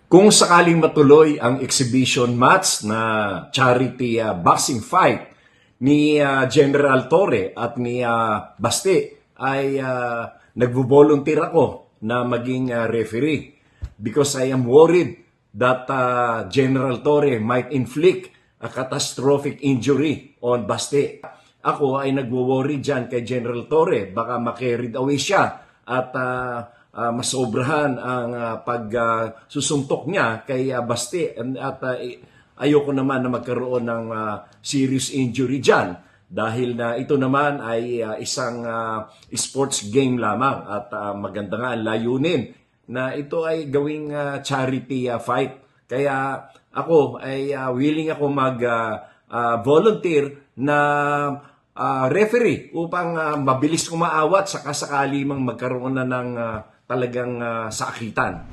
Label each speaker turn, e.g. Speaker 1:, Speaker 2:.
Speaker 1: Kung sakaling matuloy ang exhibition match na charity boxing fight ni General Torre at ni Baste ay nagvo-volunteer ako na maging referee because I am worried that General Torre might inflict a catastrophic injury on Baste. Ako ay nagwo-worry dyan kay General Torre, baka ma-carried away siya at masobrahan ang pagsusuntok niya kay Baste at ayoko naman na magkaroon ng serious injury dyan dahil na ito naman ay isang sports game lamang at maganda nga ang layunin na ito ay gawing charity fight. Kaya ako ay willing ako mag-volunteer na referee upang mabilis kumaawat sakali mang magkaroon na ng talagang sakitan.